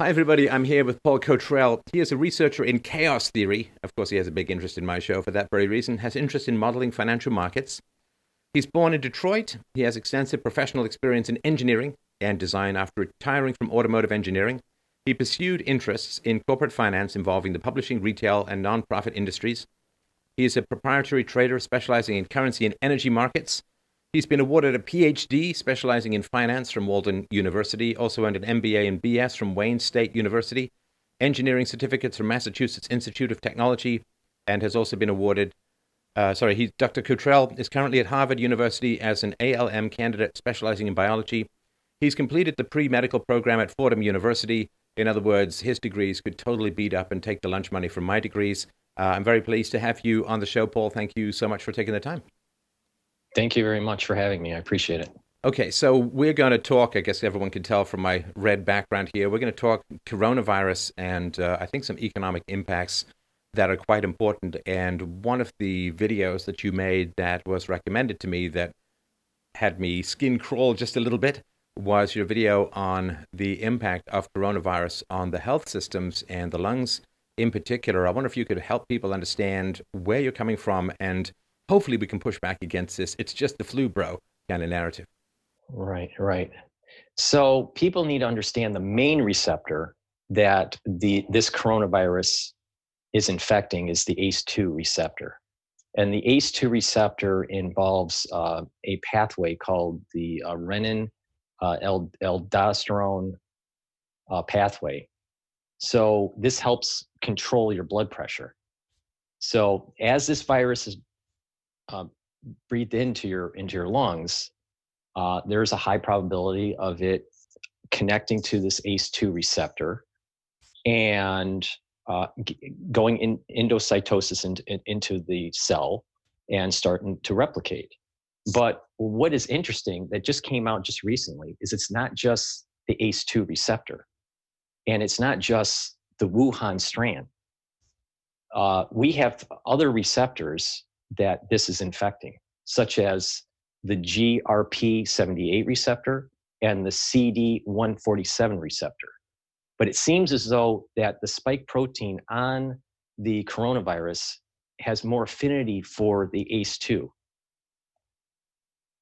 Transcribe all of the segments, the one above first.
Hi, everybody. I'm here with Paul Cottrell. He is a researcher in chaos theory. Of course, he has a big interest in my show for that very reason, has interest in modeling financial markets. He's born in Detroit. He has extensive professional experience in engineering and design after retiring from automotive engineering. He pursued interests in corporate finance involving the publishing, retail, and nonprofit industries. He is a proprietary trader specializing in currency and energy markets. He's been awarded a PhD specializing in finance from Walden University, also earned an MBA and BS from Wayne State University, engineering certificates from Massachusetts Institute of Technology, and has also been awarded. Dr. Cottrell is currently at Harvard University as an ALM candidate specializing in biology. He's completed the pre-medical program at Fordham University. In other words, his degrees could totally beat up and take the lunch money from my degrees. I'm very pleased to have you on the show, Paul. Thank you so much for taking the time. Thank you very much for having me. I appreciate it. Okay, so we're going to talk, I guess everyone can tell from my red background here, we're going to talk coronavirus and I think some economic impacts that are quite important. And one of the videos that you made that was recommended to me that had me skin crawl just a little bit was your video on the impact of coronavirus on the health systems and the lungs in particular. I wonder if you could help people understand where you're coming from, and hopefully we can push back against this "it's just the flu, bro" kind of narrative. Right, right. So people need to understand the main receptor that this coronavirus is infecting is the ACE2 receptor. And the ACE2 receptor involves a pathway called the renin aldosterone pathway. So this helps control your blood pressure. So as this virus is uh, breathed into your lungs, there's a high probability of it connecting to this ACE2 receptor and going in endocytosis into the cell and starting to replicate. But what is interesting that just came out just recently is it's not just the ACE2 receptor, and it's not just the Wuhan strand. We have other receptors that this is infecting, such as the GRP78 receptor and the CD147 receptor. But it seems as though that the spike protein on the coronavirus has more affinity for the ACE2.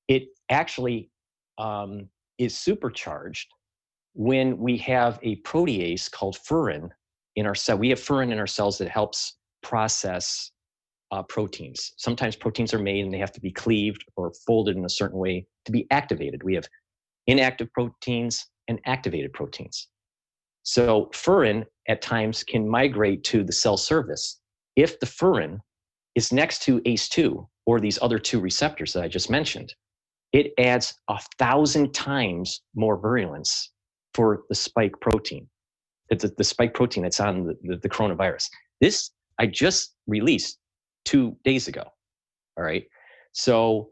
It actually is supercharged when we have a protease called furin in our cell. We have furin in our cells that helps process proteins. Sometimes proteins are made and they have to be cleaved or folded in a certain way to be activated. We have inactive proteins and activated proteins. So furin at times can migrate to the cell surface. If the furin is next to ACE2 or these other two receptors that I just mentioned, it adds 1,000 times more virulence for the spike protein, the spike protein that's on the coronavirus. This I just released 2 days ago. All right. So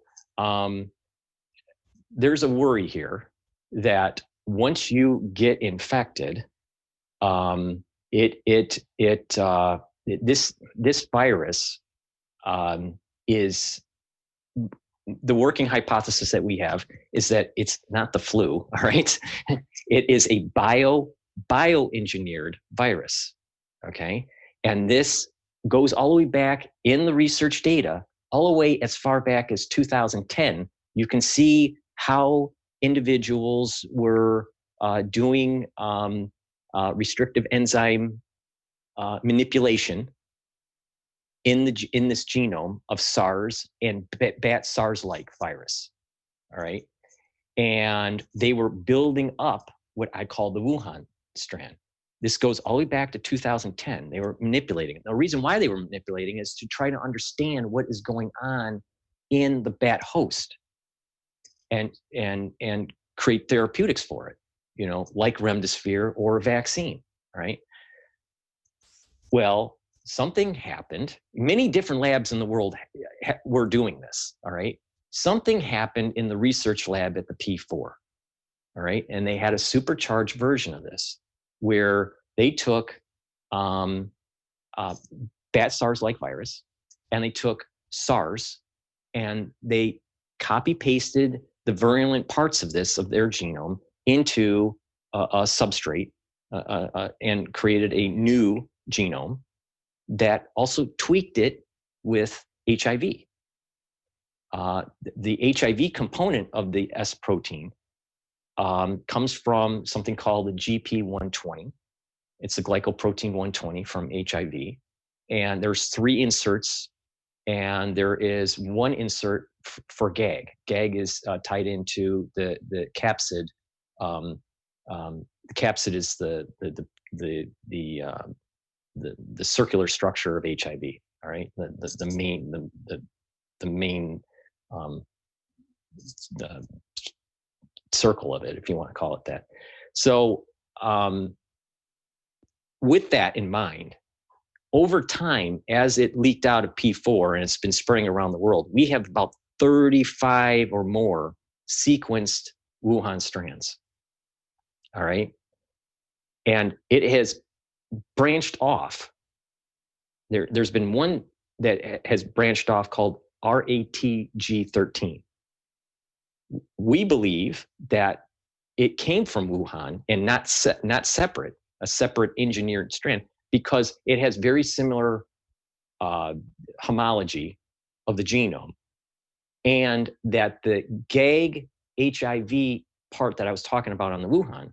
there's a worry here that once you get infected, this virus is the working hypothesis that we have is that it's not the flu. All right. It is a bioengineered virus. Okay. And this goes all the way back in the research data, all the way as far back as 2010. You can see how individuals were doing restrictive enzyme manipulation in this genome of SARS and bat SARS-like virus. All right. And they were building up what I call the Wuhan strand. This goes all the way back to 2010. They were manipulating it. The reason why they were manipulating is to try to understand what is going on in the bat host and create therapeutics for it, like remdesivir or a vaccine, right? Well, something happened. Many different labs in the world were doing this, all right? Something happened in the research lab at the P4, all right? And they had a supercharged version of this where they took bat SARS-like virus, and they took SARS, and they copy-pasted the virulent parts of their genome into a substrate, and created a new genome that also tweaked it with HIV. The HIV component of the S protein comes from something called the GP120. It's the glycoprotein 120 from HIV. And there's 3 inserts, and there is 1 insert for GAG. GAG is tied into the capsid. The capsid is the circular structure of HIV. All right, the main the circle of it, if you want to call it that. So with that in mind, over time, as it leaked out of P4 and it's been spreading around the world, we have about 35 or more sequenced Wuhan strands. All right. And it has branched off. There's been one that has branched off called RATG13. We believe that it came from Wuhan and not separate, a separate engineered strand, because it has very similar homology of the genome, and that the GAG HIV part that I was talking about on the Wuhan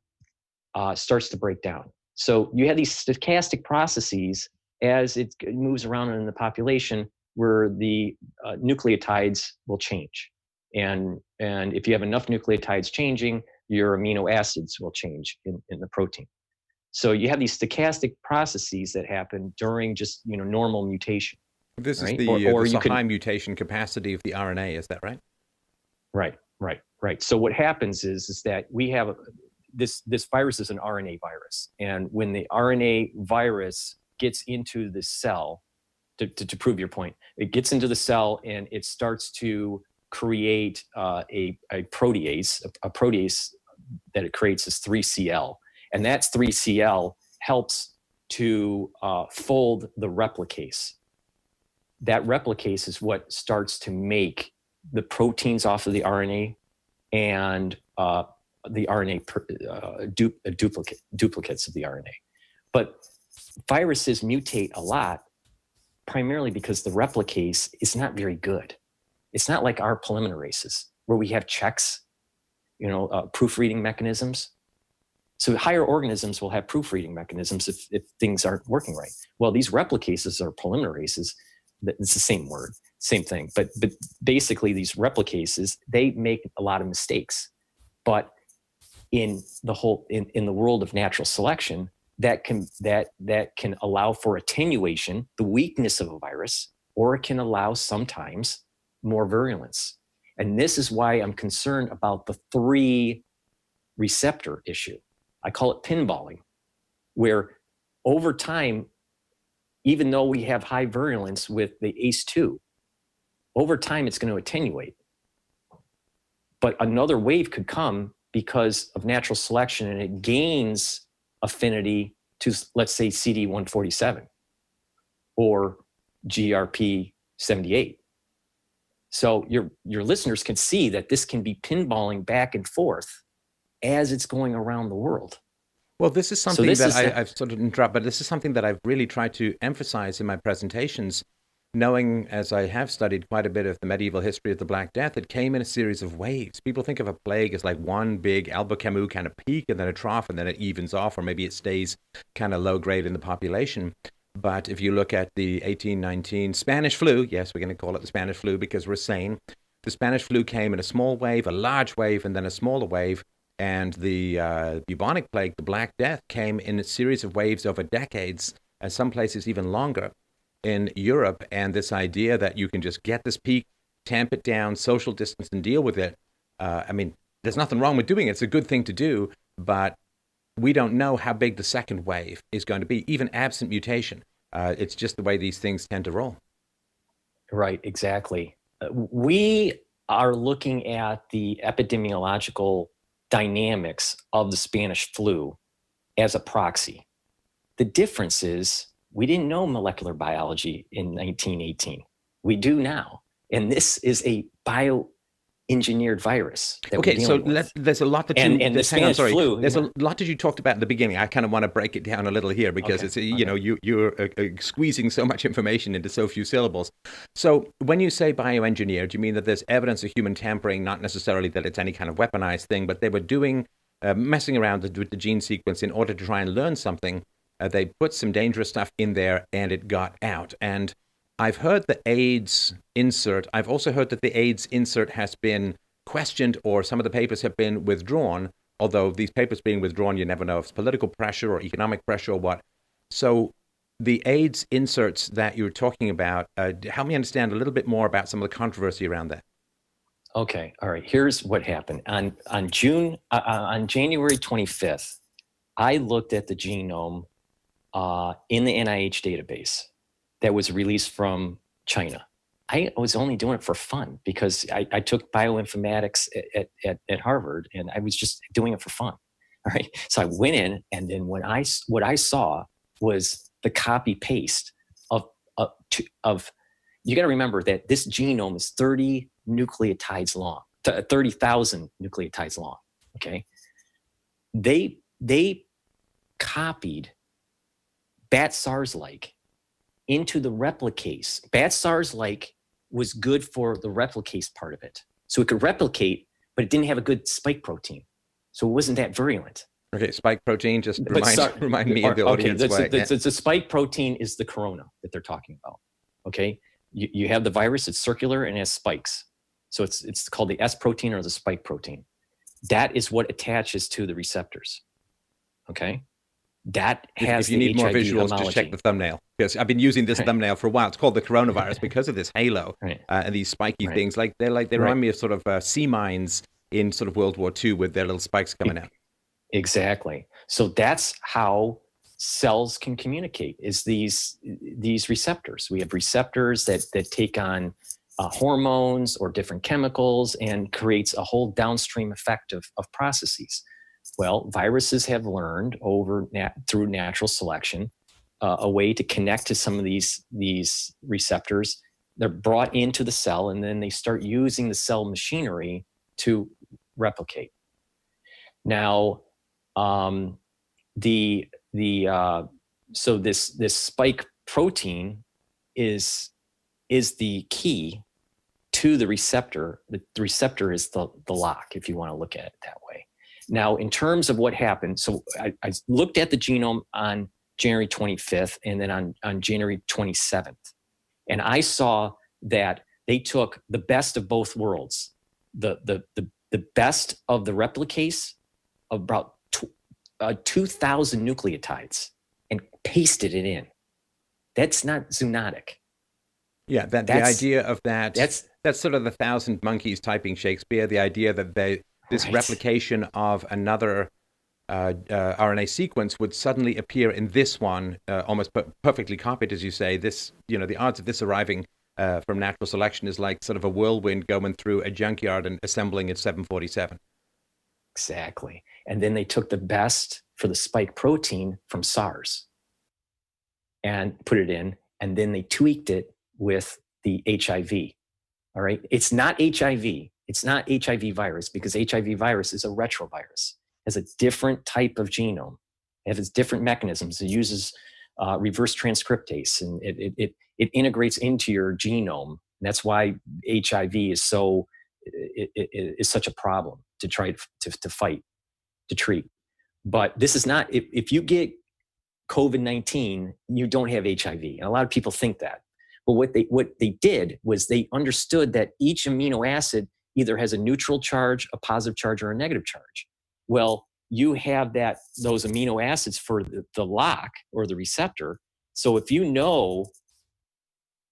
starts to break down. So you have these stochastic processes as it moves around in the population where the nucleotides will change. And if you have enough nucleotides changing, your amino acids will change in the protein. So you have these stochastic processes that happen during just normal mutation. This right? is the high mutation capacity of the RNA, is that right? Right. So what happens is that we have this virus is an RNA virus, and when the RNA virus gets into the cell, to prove your point, it gets into the cell and it starts to create a protease. A protease that it creates is 3CL. And that 3CL helps to fold the replicase. That replicase is what starts to make the proteins off of the RNA and the RNA duplicates of the RNA. But viruses mutate a lot, primarily because the replicase is not very good. It's not like our polymerases where we have checks, proofreading mechanisms. So higher organisms will have proofreading mechanisms if things aren't working right. Well, these replicases or polymerases, it's the same word, same thing. But basically these replicases, they make a lot of mistakes. But in the world of natural selection, that can allow for attenuation, the weakness of a virus, or it can allow sometimes more virulence. And this is why I'm concerned about the 3 receptor issue. I call it pinballing, where over time, even though we have high virulence with the ACE2, over time it's going to attenuate. But another wave could come because of natural selection, and it gains affinity to, let's say, CD147 or GRP78. So your listeners can see that this can be pinballing back and forth as it's going around the world. Well, this is something I've sort of interrupted, but this is something that I've really tried to emphasize in my presentations, knowing, as I have studied quite a bit of the medieval history of the Black Death, it came in a series of waves. People think of a plague as like one big Albert Camus kind of peak and then a trough, and then it evens off, or maybe it stays kind of low grade in the population. But if you look at the 1819 Spanish flu, yes, we're going to call it the Spanish flu because we're sane. The Spanish flu came in a small wave, a large wave, and then a smaller wave. And the bubonic plague, the Black Death, came in a series of waves over decades, and some places even longer in Europe. And this idea that you can just get this peak, tamp it down, social distance, and deal with it. I mean, there's nothing wrong with doing it. It's a good thing to do, but we don't know how big the second wave is going to be, even absent mutation. It's just the way these things tend to roll. Right, exactly. We are looking at the epidemiological dynamics of the Spanish flu as a proxy. The difference is we didn't know molecular biology in 1918. We do now. And this is a engineered virus that we're Okay, so dealing with. there's a lot that And you the hang on. Spanish Sorry, flu, there's a lot that you talked about at the beginning. I kind of want to break it down a little here because okay, it's you okay. know you're squeezing so much information into so few syllables. So when you say bioengineer, do you mean that there's evidence of human tampering, not necessarily that it's any kind of weaponized thing, but they were doing messing around with the gene sequence in order to try and learn something? They put some dangerous stuff in there, and it got out. And I've heard the AIDS insert. I've also heard that the AIDS insert has been questioned, or some of the papers have been withdrawn. Although these papers being withdrawn, you never know if it's political pressure or economic pressure or what. So the AIDS inserts that you're talking about, help me understand a little bit more about some of the controversy around that. Okay, all right. Here's what happened on January 25th. I looked at the genome in the NIH database that was released from China. I was only doing it for fun because I took bioinformatics at Harvard, and I was just doing it for fun. All right. So I went in, and then what I saw was the copy paste of you got to remember that this genome is 30 nucleotides long, 30,000 nucleotides long. Okay. They copied bat SARS-like into the replicase. Bat SARS-like was good for the replicase part of it. So it could replicate, but it didn't have a good spike protein. So it wasn't that virulent. Okay, spike protein, just remind me of the audience. Okay, the spike protein is the corona that they're talking about. Okay, you have the virus, it's circular and it has spikes. So it's called the S protein or the spike protein. That is what attaches to the receptors. Okay. That has if you need more visuals, homology. just check the thumbnail, because I've been using this thumbnail for a while. It's called the coronavirus because of this halo and these spiky things. They remind me of sort of sea mines in sort of World War II with their little spikes coming out. Exactly. So that's how cells can communicate, is these receptors. We have receptors that take on hormones or different chemicals and creates a whole downstream effect of processes. Well, viruses have learned through natural selection a way to connect to some of these receptors. They're brought into the cell, and then they start using the cell machinery to replicate. Now, so this spike protein is the key to the receptor. The receptor is the lock, if you want to look at it that way. Now, in terms of what happened, so I looked at the genome on January 25th and then on January 27th. And I saw that they took the best of both worlds, the best of the replicase, about 2,000 nucleotides, and pasted it in. That's not zoonotic. Yeah, the idea of that's sort of the 1,000 monkeys typing Shakespeare, the idea that this replication of another RNA sequence would suddenly appear in this one, almost perfectly copied, as you say. This, the odds of this arriving from natural selection is like sort of a whirlwind going through a junkyard and assembling its 747. Exactly. And then they took the best for the spike protein from SARS and put it in, and then they tweaked it with the HIV. All right. It's not HIV. It's not HIV virus, because HIV virus is a retrovirus. It has a different type of genome. It has different mechanisms. It uses reverse transcriptase, and it integrates into your genome. And that's why HIV is is such a problem to try to fight, to treat. But this is not, if you get COVID-19, you don't have HIV. And a lot of people think that. But what they did was they understood that each amino acid either has a neutral charge, a positive charge, or a negative charge. Well, you have those amino acids for the lock or the receptor. So if you know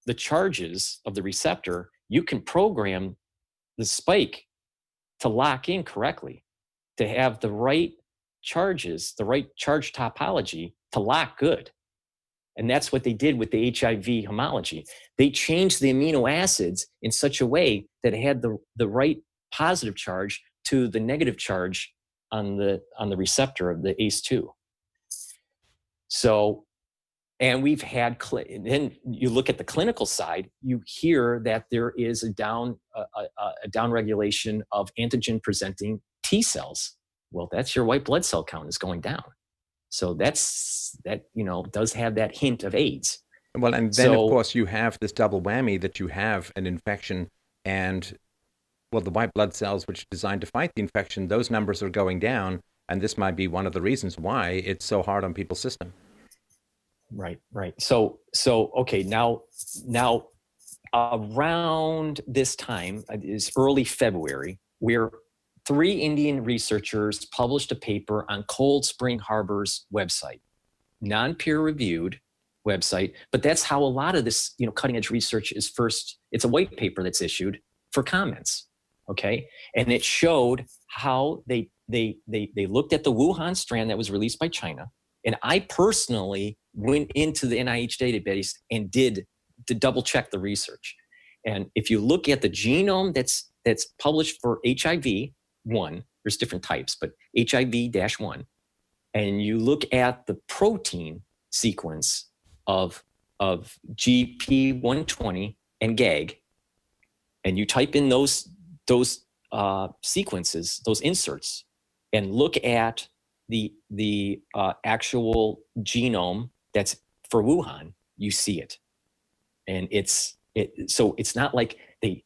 the charges of the receptor, you can program the spike to lock in correctly, to have the right charges, the right charge topology to lock good. And that's what they did with the HIV homology. They changed the amino acids in such a way that it had the right positive charge to the negative charge on the receptor of the ACE2. So And we've had, then you look at the clinical side, you hear that there is a down regulation of antigen presenting T cells. Well, that's your white blood cell count is going down. So that does have that hint of AIDS. Well, and then of course you have this double whammy that you have an infection and, well, the white blood cells, which are designed to fight the infection, those numbers are going down. And this might be one of the reasons why it's so hard on people's system. Right. So okay, now around this time is early February, where 3 Indian researchers published a paper on Cold Spring Harbor's website, non-peer reviewed website, but that's how a lot of this, cutting edge research is first. It's a white paper that's issued for comments. Okay. And it showed how they looked at the Wuhan strand that was released by China. And I personally went into the NIH database and did to double check the research. And if you look at the genome that's published for HIV-1, there's different types, but HIV-1, and you look at the protein sequence of GP120 and GAG, and you type in those sequences, those inserts, and look at the actual genome that's for Wuhan, you see it. And so it's not like they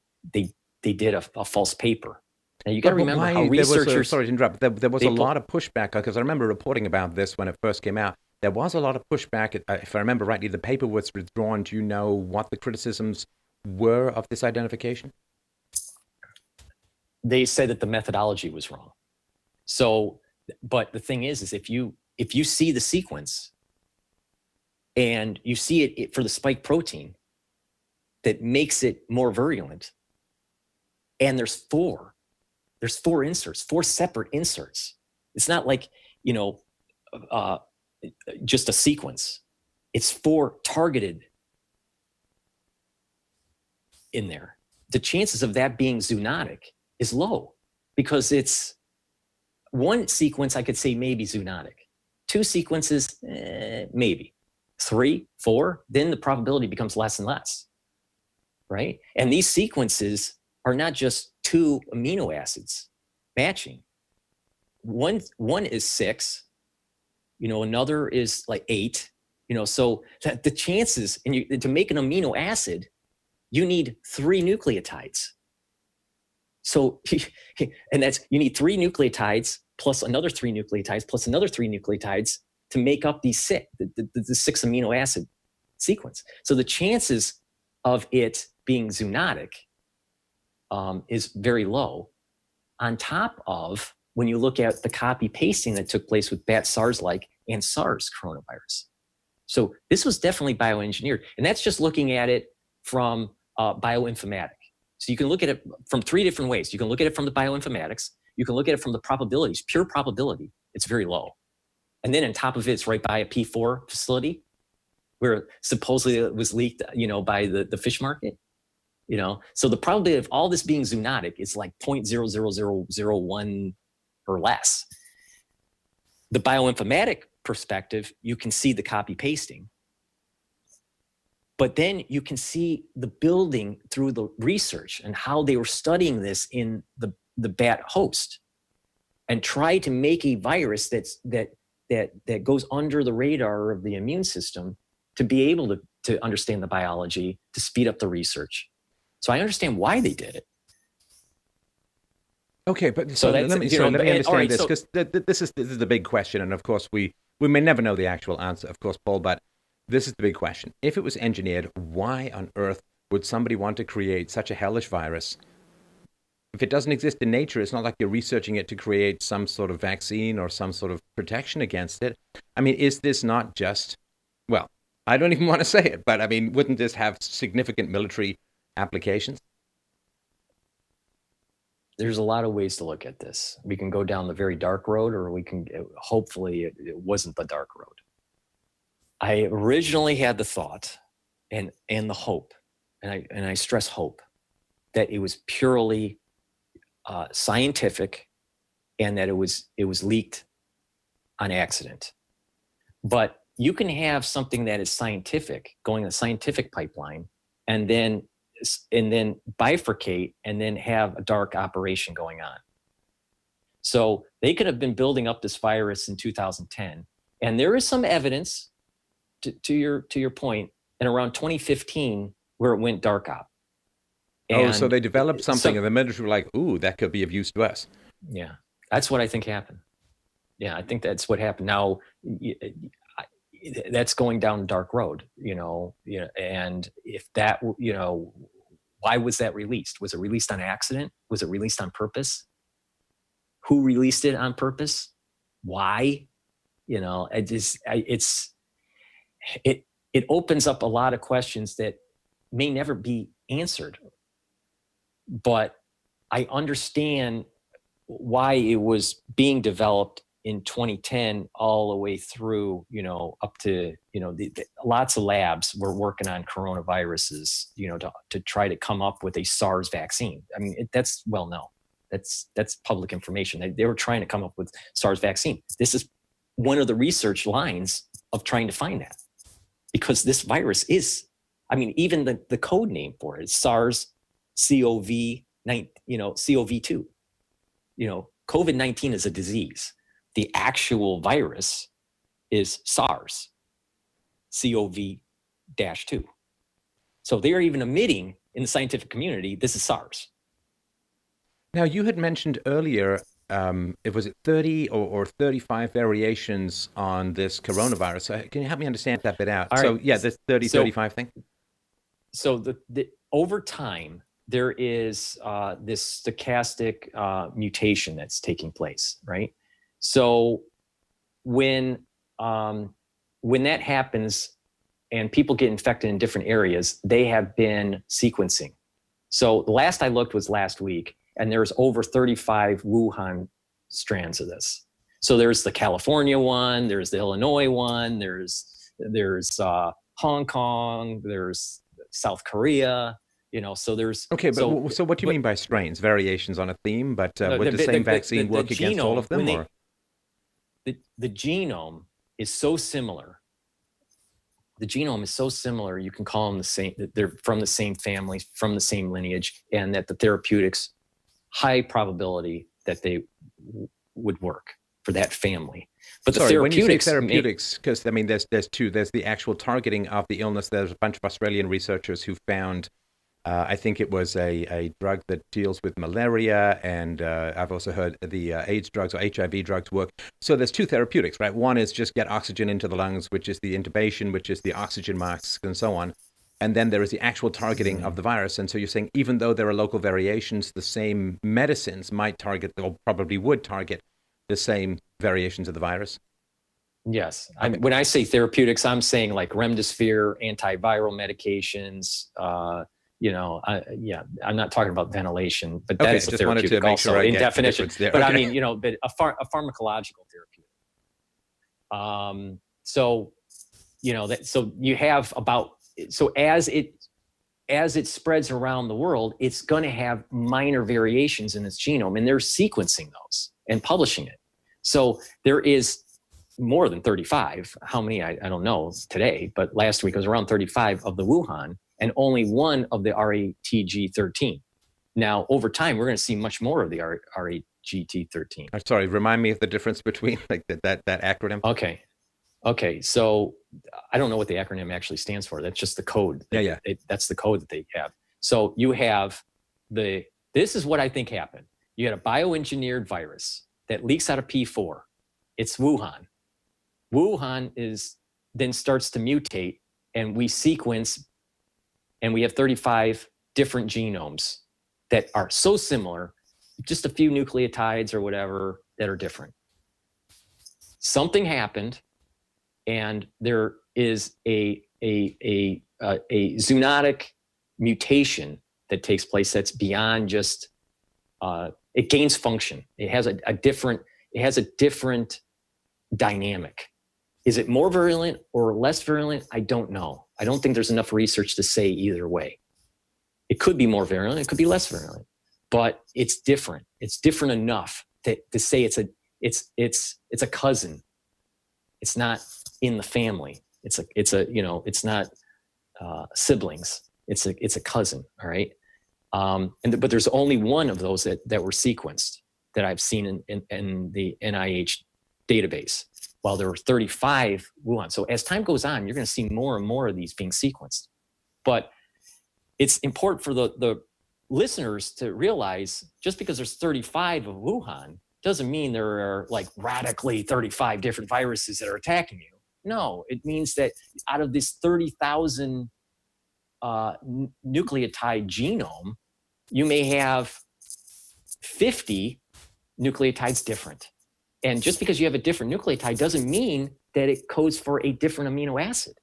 did a false paper. Now you got to remember how researchers. Sorry to interrupt. There was a lot of pushback, because I remember reporting about this when it first came out. There was a lot of pushback. If I remember rightly, the paper was withdrawn. Do you know what the criticisms were of this identification? They said that the methodology was wrong. So, but the thing is if you see the sequence and you see it for the spike protein that makes it more virulent, and there's four inserts, 4 separate inserts. It's not like, just a sequence. It's 4 targeted in there. The chances of that being zoonotic is low, because it's one sequence I could say maybe zoonotic. 2 sequences, maybe. 3, 4, then the probability becomes less and less, right? And these sequences are not just 2 amino acids matching. One is 6, another is like 8, so that the chances, and to make an amino acid, you need 3 nucleotides. So, and you need 3 nucleotides plus another 3 nucleotides plus another 3 nucleotides to make up the 6 amino acid sequence. So the chances of it being zoonotic is very low. On top of when you look at the copy pasting that took place with bat SARS-like and SARS coronavirus. So this was definitely bioengineered, and that's just looking at it from bioinformatics. So you can look at it from 3 different ways. You can look at it from the bioinformatics. You can look at it from the probabilities, pure probability. It's very low. And then on top of it, it's right by a P4 facility where supposedly it was leaked, by the fish market. So the probability of all this being zoonotic is like 0.00001 or less. The bioinformatic perspective, you can see the copy pasting. But then you can see the building through the research and how they were studying this in the bat host, and try to make a virus that goes under the radar of the immune system to be able to understand the biology, to speed up the research. So I understand why they did it. Okay, but so let me understand this, because this is the big question, and of course we may never know the actual answer, of course, Paul, but this is the big question. If it was engineered, why on earth would somebody want to create such a hellish virus? If it doesn't exist in nature, it's not like you're researching it to create some sort of vaccine or some sort of protection against it. I mean, is this not just, well, I don't even want to say it, but I mean, wouldn't this have significant military applications? There's a lot of ways to look at this. We can go down the very dark road, or we can, hopefully it wasn't the dark road. I originally had the thought and the hope, and I stress hope, that it was purely scientific, and that it was leaked on accident. But you can have something that is scientific, going a scientific pipeline, and then bifurcate and then have a dark operation going on. So they could have been building up this virus in 2010. And there is some evidence to your point, in around 2015 where it went dark op. And so they developed something and the military were like, ooh, that could be of use to us. Yeah, that's what I think happened. Yeah, I think that's what happened. Now, that's going down a dark road, and if that, why was that released? Was it released on accident? Was it released on purpose? Who released it on purpose? Why? It opens up a lot of questions that may never be answered. But I understand why it was being developed in 2010 all the way through, up to, lots of labs were working on coronaviruses, to try to come up with a SARS vaccine. I mean, that's well known. That's public information. They were trying to come up with SARS vaccine. This is one of the research lines of trying to find that, because this virus is, even the code name for it is SARS-CoV-2. COVID-19 is a disease. The actual virus is SARS-CoV-2. So they're even admitting in the scientific community, this is SARS. Now, you had mentioned earlier, it was 30 or 35 variations on this coronavirus. So can you help me understand that bit out? All so right. Yeah, this 35 thing. So the over time, there is this stochastic mutation that's taking place, right? So when that happens and people get infected in different areas, they have been sequencing. So the last I looked was last week, and there's over 35 Wuhan strands of this. So there's the California one, there's the Illinois one, there's Hong Kong, there's South Korea. So there's okay, but so what do you mean by strains? Variations on a theme, but would the same vaccine work against all of them? The genome is so similar. The genome is so similar, you can call them the same. They're from the same family, from the same lineage, and that the therapeutics, high probability that they would work for that family. But the when you say therapeutics, because there's two. There's the actual targeting of the illness. There's a bunch of Australian researchers who found, I think it was a drug that deals with malaria, and I've also heard the AIDS drugs or HIV drugs work. So there's two therapeutics, right? One is just get oxygen into the lungs, which is the intubation, which is the oxygen mask, and so on. And then there is the actual targeting of the virus. And so you're saying even though there are local variations, the same medicines might target, or probably would target, the same variations of the virus? Yes. When I say therapeutics, I'm saying like remdesivir, antiviral medications. I'm not talking about ventilation, but that is a therapeutic also in definition. But okay. But a pharmacological therapeutic. So you have about, so as it spreads around the world, it's going to have minor variations in its genome, and they're sequencing those and publishing it. So there is more than 35. How many? I don't know today, but last week it was around 35 of the Wuhan, and only one of the RATG13. Now, over time, we're going to see much more of the RATG13. I'm sorry, remind me of the difference between like that acronym. Okay. So I don't know what the acronym actually stands for. That's just the code. That's the code that they have. So you have this is what I think happened. You had a bioengineered virus that leaks out of P4. It's Wuhan. Wuhan then starts to mutate, and we sequence, and we have 35 different genomes that are so similar, just a few nucleotides or whatever that are different. Something happened, and there is a zoonotic mutation that takes place that's beyond just it gains function. It has a different dynamic. Is it more virulent or less virulent? I don't know. I don't think there's enough research to say either way. It could be more virulent, it could be less virulent, but it's different. It's different enough to say it's a cousin. It's not in the family. It's not siblings. It's a cousin. All right. But there's only one of those that were sequenced that I've seen in the NIH database, while there were 35 Wuhan. So as time goes on, you're going to see more and more of these being sequenced. But it's important for the listeners to realize, just because there's 35 of Wuhan doesn't mean there are like radically 35 different viruses that are attacking you. No, it means that out of this 30,000 nucleotide genome, you may have 50 nucleotides different. And just because you have a different nucleotide doesn't mean that it codes for a different amino acid.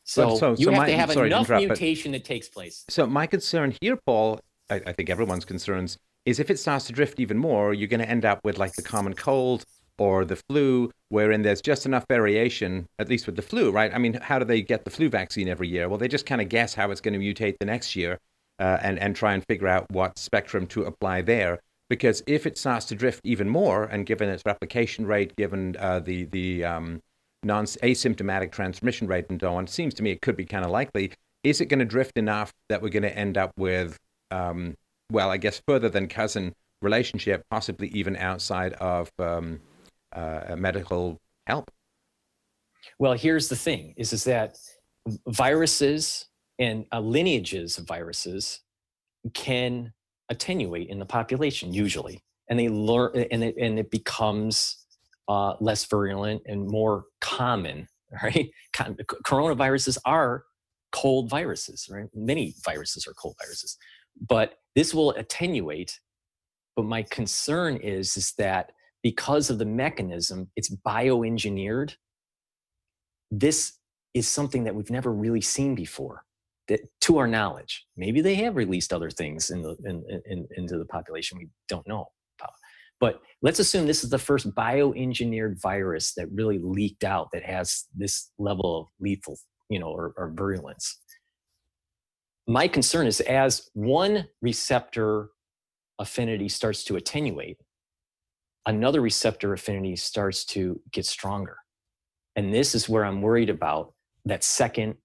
So you have to have enough mutation that takes place. So my concern here, Paul, I think everyone's concerns, is if it starts to drift even more, you're going to end up with like the common cold or the flu, wherein there's just enough variation, at least with the flu, right? I mean, how do they get the flu vaccine every year? Well, they just kind of guess how it's going to mutate the next year and try and figure out what spectrum to apply there. Because if it starts to drift even more, and given its replication rate, given the non-asymptomatic transmission rate and so on, seems to me it could be kind of likely. Is it going to drift enough that we're going to end up with, well, I guess further than cousin relationship, possibly even outside of medical help? Well, here's the thing: is that viruses and lineages of viruses can attenuate in the population usually, and they learn, and it becomes less virulent and more common, right? Coronaviruses are cold viruses, right? Many viruses are cold viruses, but this will attenuate. But my concern is that because of the mechanism, it's bioengineered. This is something that we've never really seen before, that, to our knowledge. Maybe they have released other things into the population we don't know about. But let's assume this is the first bioengineered virus that really leaked out that has this level of lethal, or virulence. My concern is, as one receptor affinity starts to attenuate, another receptor affinity starts to get stronger. And this is where I'm worried about that second,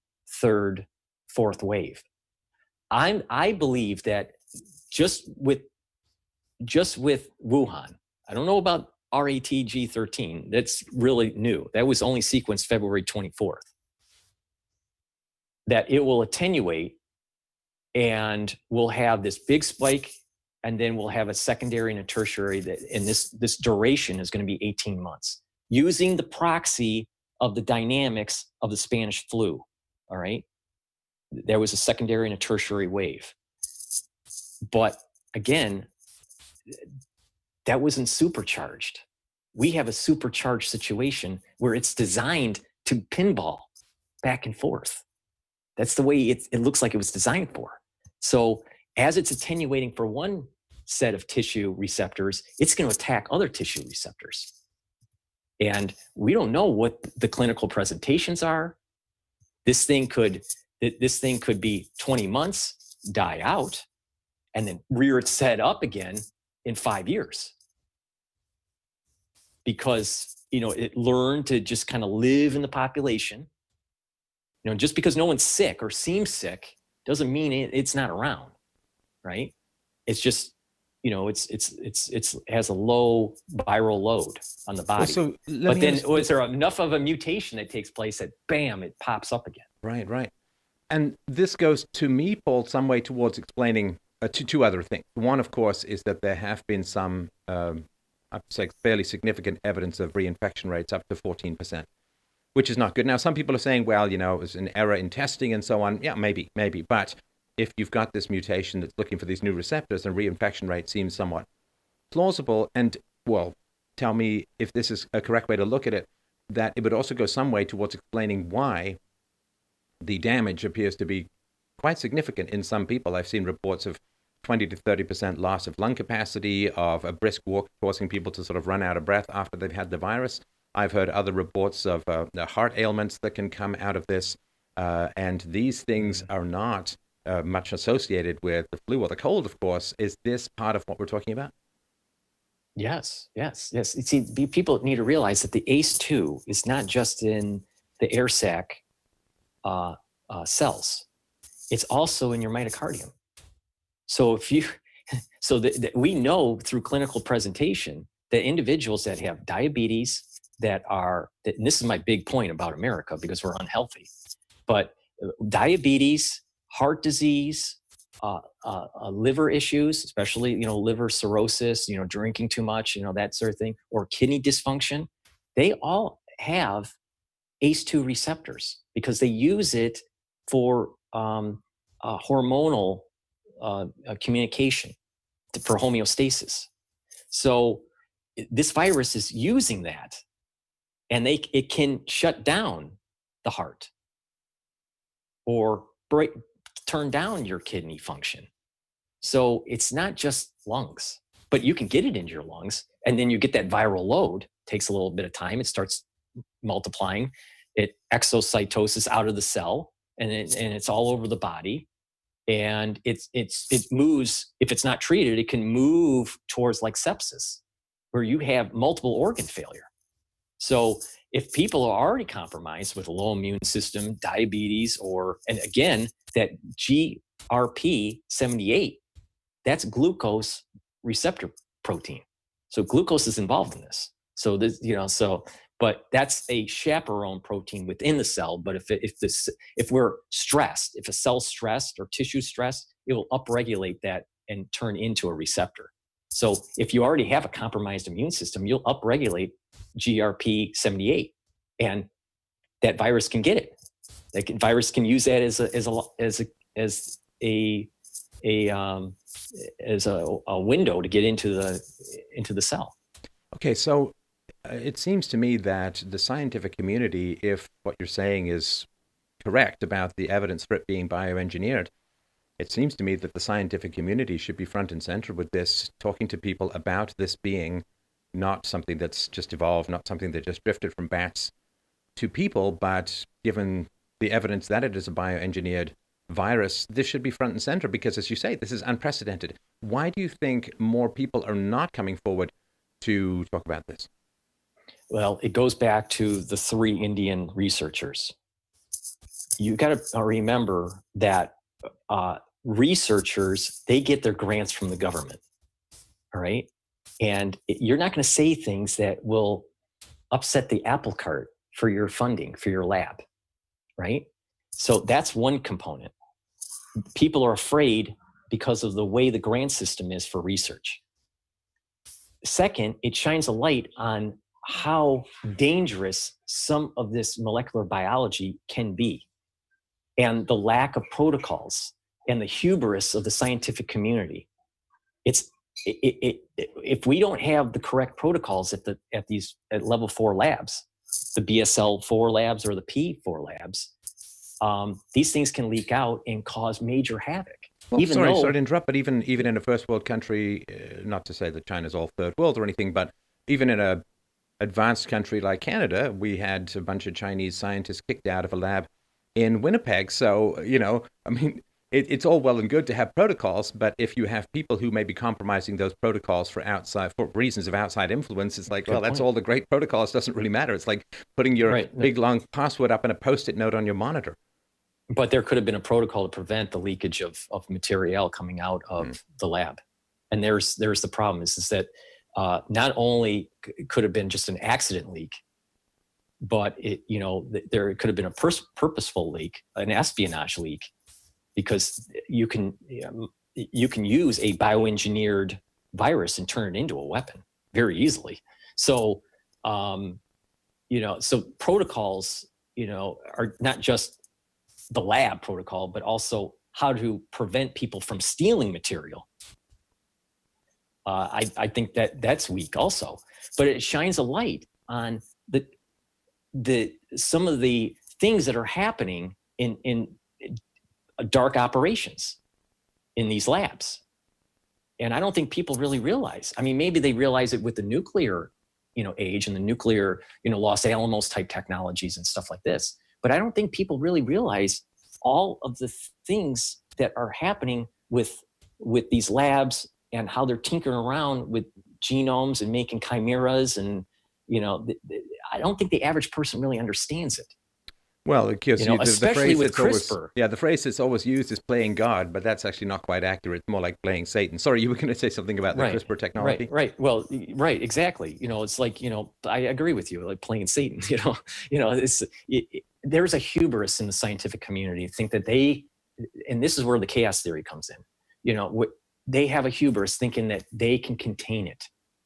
third, fourth wave. I believe that just with Wuhan, I don't know about RATG13. That's really new. That was only sequenced February 24th. That it will attenuate, and we'll have this big spike, and then we'll have a secondary and a tertiary, and this duration is going to be 18 months, using the proxy of the dynamics of the Spanish flu. All right. There was a secondary and a tertiary wave. But again, that wasn't supercharged. We have a supercharged situation where it's designed to pinball back and forth. That's the way it looks like it was designed for. So as it's attenuating for one set of tissue receptors, it's going to attack other tissue receptors. And we don't know what the clinical presentations are. This thing could be 20 months, die out, and then rear its head up again in 5 years. Because, it learned to just kind of live in the population. Just because no one's sick or seems sick doesn't mean it's not around, right? It's just, it has a low viral load on the body. Well, but then is there enough of a mutation that takes place that bam, it pops up again? Right. And this goes, to me, Paul, some way towards explaining two other things. One, of course, is that there have been some, I'd say, fairly significant evidence of reinfection rates up to 14%, which is not good. Now, some people are saying, well, it was an error in testing and so on. Yeah, maybe. But if you've got this mutation that's looking for these new receptors, and reinfection rate seems somewhat plausible. And, well, tell me if this is a correct way to look at it, that it would also go some way towards explaining why the damage appears to be quite significant in some people. I've seen reports of 20 to 30% loss of lung capacity, of a brisk walk causing people to sort of run out of breath after they've had the virus. I've heard other reports of the heart ailments that can come out of this. And these things are not much associated with the flu or the cold, of course. Is this part of what we're talking about? Yes. See, people need to realize that the ACE2 is not just in the air sac cells; it's also in your myocardium. So we know through clinical presentation that individuals that have diabetes, and this is my big point about America because we're unhealthy, but diabetes, heart disease, liver issues, especially, liver cirrhosis, drinking too much, that sort of thing, or kidney dysfunction, they all have ACE2 receptors because they use it for hormonal communication, for homeostasis. So this virus is using that, and it can shut down the heart or turn down your kidney function. So it's not just lungs, but you can get it into your lungs, and then you get that viral load. It takes a little bit of time. It starts multiplying. It exocytoses out of the cell, and it's all over the body. And it moves. If it's not treated, it can move towards like sepsis, where you have multiple organ failure. So if people are already compromised with a low immune system, diabetes, and again, that GRP78, that's glucose receptor protein. So glucose is involved in this. So this, but that's a chaperone protein within the cell. But if we're stressed, if a cell's stressed or tissue stressed, it will upregulate that and turn into a receptor. So if you already have a compromised immune system, you'll upregulate GRP78, and that virus can get it. Virus can use that as a window to get into the cell. Okay, so it seems to me that the scientific community, if what you're saying is correct about the evidence for it being bioengineered, it seems to me that the scientific community should be front and center with this, talking to people about this being not something that's just evolved, not something that just drifted from bats to people, but given the evidence that it is a bioengineered virus, this should be front and center because, as you say, this is unprecedented. Why do you think more people are not coming forward to talk about this? Well, it goes back to the 3 Indian researchers. You got to remember that researchers, they get their grants from the government. All right. And you're not going to say things that will upset the apple cart for your funding, for your lab. Right. So that's one component. People are afraid because of the way the grant system is for research. Second, it shines a light on how dangerous some of this molecular biology can be, and the lack of protocols and the hubris of the scientific community. If we don't have the correct protocols at level 4 labs, the BSL-4 labs or the P4 labs, these things can leak out and cause major havoc. Well, sorry to interrupt, but even in a first world country, not to say that China's all third world or anything, but even in a advanced country like Canada, we had a bunch of Chinese scientists kicked out of a lab in Winnipeg. So, I mean, it's all well and good to have protocols, but if you have people who may be compromising those protocols for reasons of outside influence, it's like, well, that's all the great protocols. Doesn't really matter. It's like putting your big long password up in a Post-it note on your monitor. But there could have been a protocol to prevent the leakage of material coming out of the lab. And there's the problem is that not only could have been just an accident leak, but there could have been a purposeful leak, an espionage leak, because you can use a bioengineered virus and turn it into a weapon very easily. So, so protocols, are not just the lab protocol, but also how to prevent people from stealing material. I think that's weak also, but it shines a light on some of the things that are happening in dark operations in these labs. And I don't think people really realize. I mean, maybe they realize it with the nuclear, age and the nuclear, Los Alamos type technologies and stuff like this. But I don't think people really realize all of the things that are happening with these labs and how they're tinkering around with genomes and making chimeras, and I don't think the average person really understands it. Well, because the Especially phrase with that's always, CRISPR. the phrase that's always used is playing God, but that's actually not quite accurate. It's more like playing Satan. Sorry, you were going to say something about the Right, CRISPR technology. right. Well, right, exactly. It's like, I agree with you, like playing Satan. There's a hubris in the scientific community to think that and this is where the chaos theory comes in. They have a hubris thinking that they can contain it,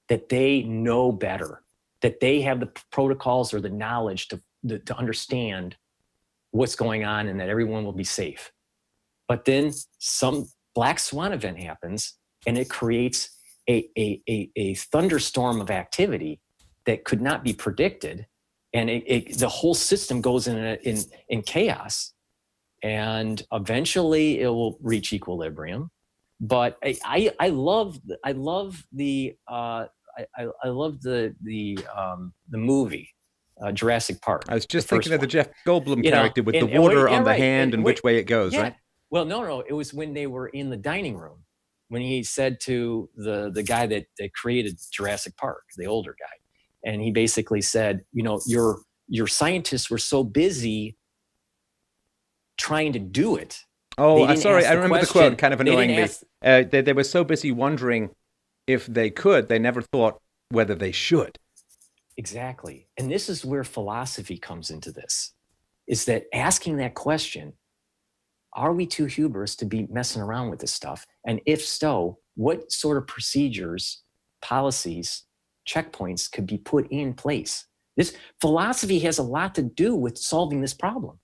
that they know better, that they have the protocols or the knowledge to understand what's going on, and that everyone will be safe. But then some black swan event happens, and it creates a thunderstorm of activity that could not be predicted, and the whole system goes in chaos, and eventually it will reach equilibrium. But I love the movie Jurassic Park. I was just thinking of the Jeff Goldblum character with the and water on the hand and which way it goes, right? Well, no. It was when they were in the dining room, when he said to the guy that created Jurassic Park, the older guy, and he basically said, your scientists were so busy trying to do it. Oh, I'm sorry. I remember the quote, kind of annoying me. They were so busy wondering if they could, they never thought whether they should. Exactly. And this is where philosophy comes into this, is that asking that question, are we too hubris to be messing around with this stuff? And if so, what sort of procedures, policies, checkpoints could be put in place? This philosophy has a lot to do with solving this problem,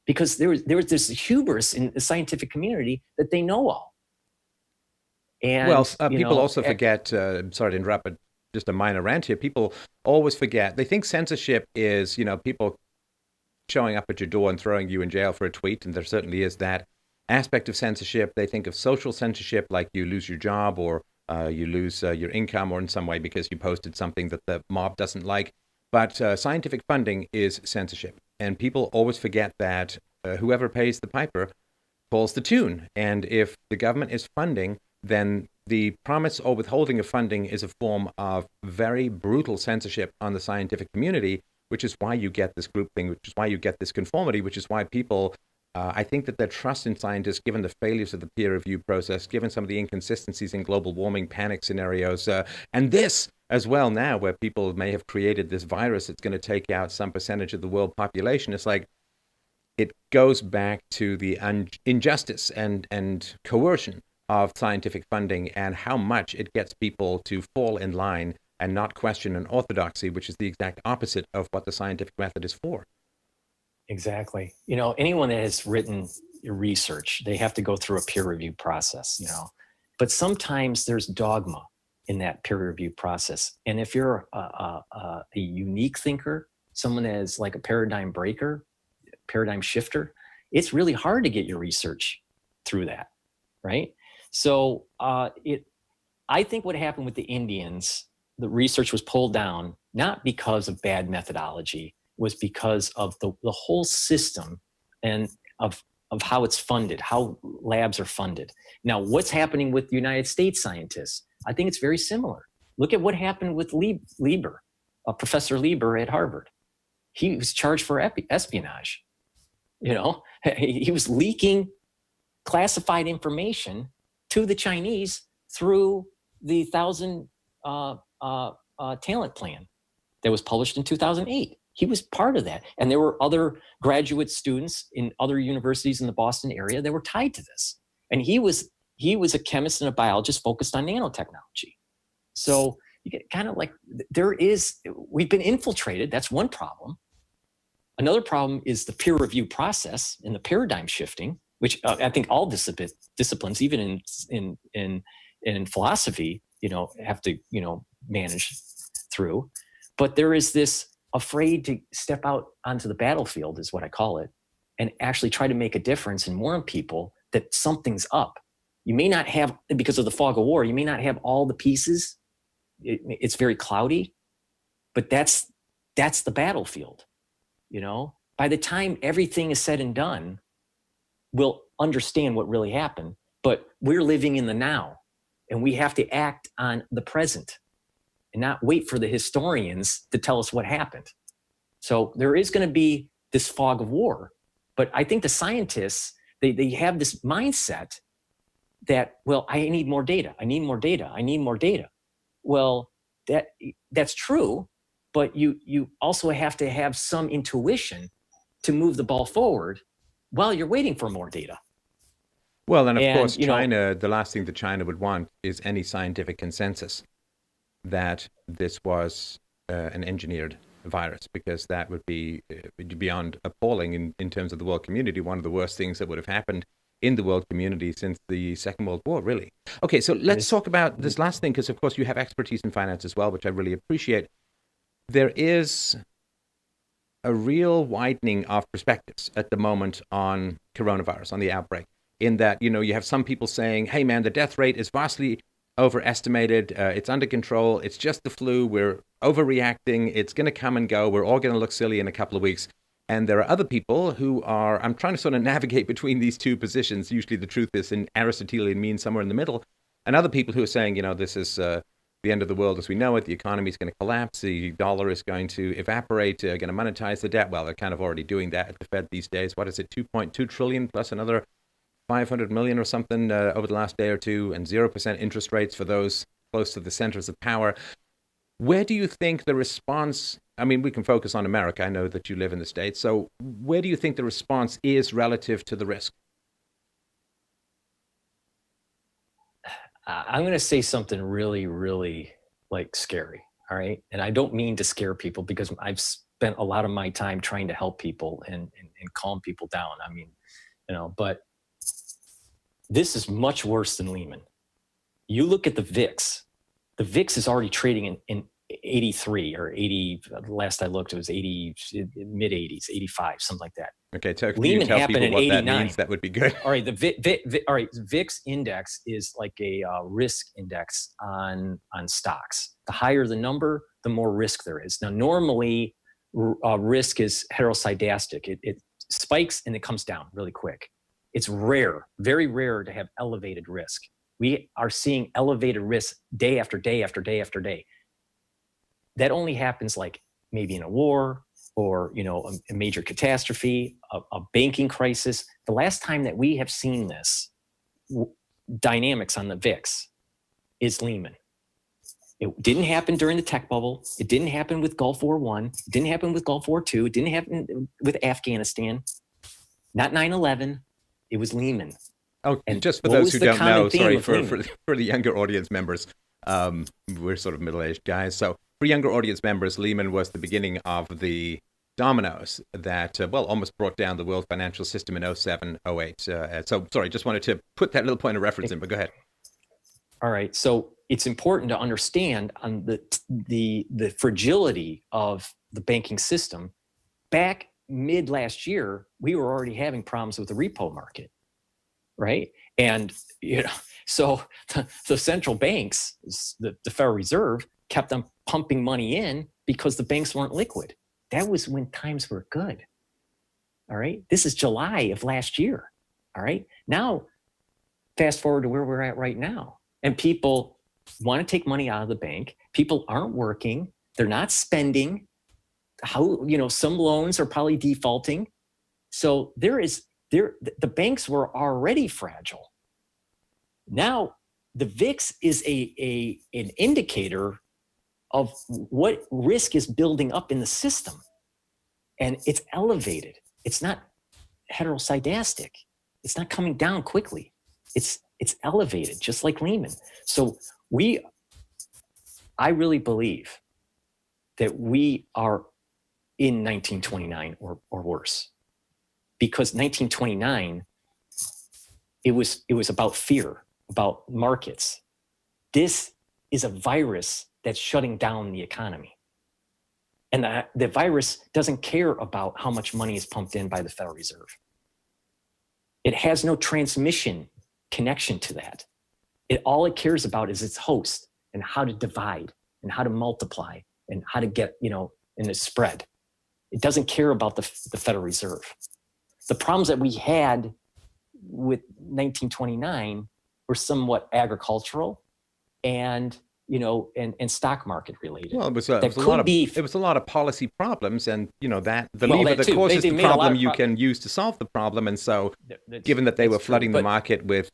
because there's this hubris in the scientific community that they know all. And people also forget, sorry to interrupt, but just a minor rant here. People always forget. They think censorship is, people showing up at your door and throwing you in jail for a tweet, and there certainly is that aspect of censorship. They think of social censorship, like you lose your job or you lose your income or in some way because you posted something that the mob doesn't like. But scientific funding is censorship, and people always forget that whoever pays the piper calls the tune. And if the government is funding, then the promise or withholding of funding is a form of very brutal censorship on the scientific community, which is why you get this groupthink, which is why you get this conformity, which is why people, I think that their trust in scientists, given the failures of the peer review process, given some of the inconsistencies in global warming panic scenarios, and this as well now, where people may have created this virus that's going to take out some percentage of the world population, it's like it goes back to the injustice and coercion of scientific funding and how much it gets people to fall in line and not question an orthodoxy, which is the exact opposite of what the scientific method is for. Exactly. Anyone that has written research, they have to go through a peer review process, but sometimes there's dogma in that peer review process. And if you're a unique thinker, someone that is like a paradigm breaker, paradigm shifter, it's really hard to get your research through that, right? So I think what happened with the Indians, the research was pulled down, not because of bad methodology, was because of the whole system and of how it's funded, how labs are funded. Now, what's happening with United States scientists? I think it's very similar. Look at what happened with Lieber, Professor Lieber at Harvard. He was charged for espionage. He was leaking classified information to the Chinese through the 1,000 talent plan that was published in 2008. He was part of that. And there were other graduate students in other universities in the Boston area that were tied to this. And he was a chemist and a biologist focused on nanotechnology. So you get kind of like, we've been infiltrated. That's one problem. Another problem is the peer review process and the paradigm shifting, which I think all disciplines, even in philosophy, have to, manage through. But there is this afraid to step out onto the battlefield, is what I call it, and actually try to make a difference and warn people that something's up. You may not have, because of the fog of war, you may not have all the pieces. It's very cloudy, but that's the battlefield. By the time everything is said and done, we'll understand what really happened. But we're living in the now. and we have to act on the present and not wait for the historians to tell us what happened. So there is going to be this fog of war. But I think the scientists, they have this mindset that, well, I need more data. I need more data. I need more data. Well, that's true, but you also have to have some intuition to move the ball forward while you're waiting for more data. Well, and of course, China, the last thing that China would want is any scientific consensus that this was an engineered virus, because that would be beyond appalling in terms of the world community. One of the worst things that would have happened in the world community since the Second World War, really. Okay, so let's talk about this last thing, because of course you have expertise in finance as well, which I really appreciate. There is a real widening of perspectives at the moment on coronavirus, on the outbreak, in that, you have some people saying, hey man, the death rate is vastly overestimated, it's under control, it's just the flu, we're overreacting, it's going to come and go, we're all going to look silly in a couple of weeks. And there are other people who are, I'm trying to sort of navigate between these two positions. Usually the truth is in Aristotelian mean somewhere in the middle. And other people who are saying, this is the end of the world as we know it, the economy is going to collapse, the dollar is going to evaporate, going to monetize the debt. Well, they're kind of already doing that at the Fed these days. What is it, 2.2 trillion plus another 500 million or something over the last day or two, and 0% interest rates for those close to the centers of power. Where do you think the response, I mean, we can focus on America. I know that you live in the States. So where do you think the response is relative to the risk? I'm going to say something really, really scary. All right. And I don't mean to scare people, because I've spent a lot of my time trying to help people and calm people down. I mean, but this is much worse than Lehman. You look at the VIX. The VIX is already trading in 83 or 80. Last I looked, it was 80, mid 80s, 85, something like that. Okay, so can you tell people what that means? That would be good. All right, VIX index is like a risk index on stocks. The higher the number, the more risk there is. Now, normally, risk is heteroscedastic. It spikes and it comes down really quick. It's rare, very rare to have elevated risk. We are seeing elevated risk day after day after day after day. That only happens maybe in a war or, a major catastrophe, a banking crisis. The last time that we have seen this dynamics on the VIX is Lehman. It didn't happen during the tech bubble. It didn't happen with Gulf War I. It didn't happen with Gulf War II. It didn't happen with Afghanistan. Not 9/11. It was Lehman. Oh, and just for those who don't know, sorry, for the younger audience members, we're sort of middle-aged guys. So for younger audience members, Lehman was the beginning of the dominoes that, almost brought down the world financial system in 07, 08. So sorry, just wanted to put that little point of reference in, but go ahead. All right. So it's important to understand on the fragility of the banking system. Back mid last year, we were already having problems with the repo market, right? And so the central banks, the Federal Reserve, kept on pumping money in because the banks weren't liquid. That was when times were good. All right. This is July of last year. All right. Now, fast forward to where we're at right now, and people want to take money out of the bank. People aren't working. They're not spending. Some loans are probably defaulting. So the banks were already fragile. Now the VIX is an indicator of what risk is building up in the system, and it's elevated. It's not heteroscedastic. It's not coming down quickly. It's elevated, just like Lehman. So I really believe that we are in 1929 or worse, because 1929, it was about fear, about markets. This is a virus that's shutting down the economy. And the virus doesn't care about how much money is pumped in by the Federal Reserve. It has no transmission connection to that. All it cares about is its host and how to divide and how to multiply and how to get, in a spread. It doesn't care about the Federal Reserve. The problems that we had with 1929 were somewhat agricultural. and and stock market related. Well, That could be. it was a lot of policy problems, and that the Well, lever that that too. causes They the made a lot problem of you can use to solve the problem. And so, given that they were That's true. flooding the But market with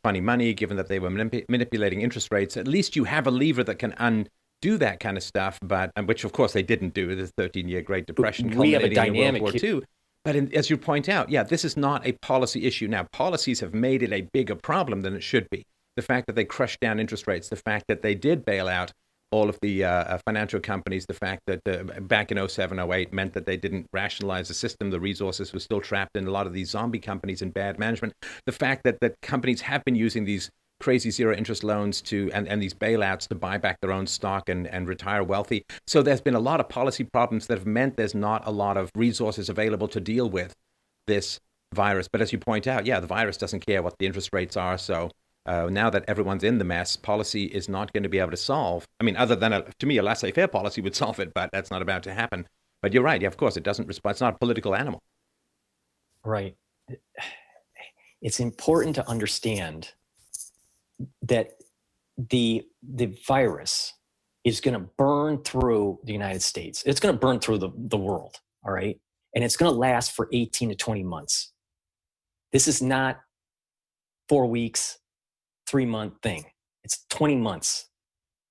funny money, given that they were manipulating interest rates, at least you have a lever that can undo that kind of stuff. But which, of course, they didn't do. The 13-year Great Depression we have a culminating in World dynamic War II. But as you point out, yeah, this is not a policy issue. Now, policies have made it a bigger problem than it should be. The fact that they crushed down interest rates, the fact that they did bail out all of the financial companies, the fact that back in 07, 08 meant that they didn't rationalize the system, the resources were still trapped in a lot of these zombie companies and bad management, the fact that companies have been using these crazy zero interest loans and these bailouts to buy back their own stock and retire wealthy. So there's been a lot of policy problems that have meant there's not a lot of resources available to deal with this virus. But as you point out, yeah, the virus doesn't care what the interest rates are. So now that everyone's in the mess, policy is not going to be able to solve. I mean, other than, to me, a laissez-faire policy would solve it, but that's not about to happen. But you're right. Yeah, of course, it doesn't respond. It's not a political animal. Right. It's important to understand that the virus is going to burn through the United States. It's going to burn through the world. All right. And it's going to last for 18 to 20 months. This is not 4 weeks, 3-month thing. It's 20 months.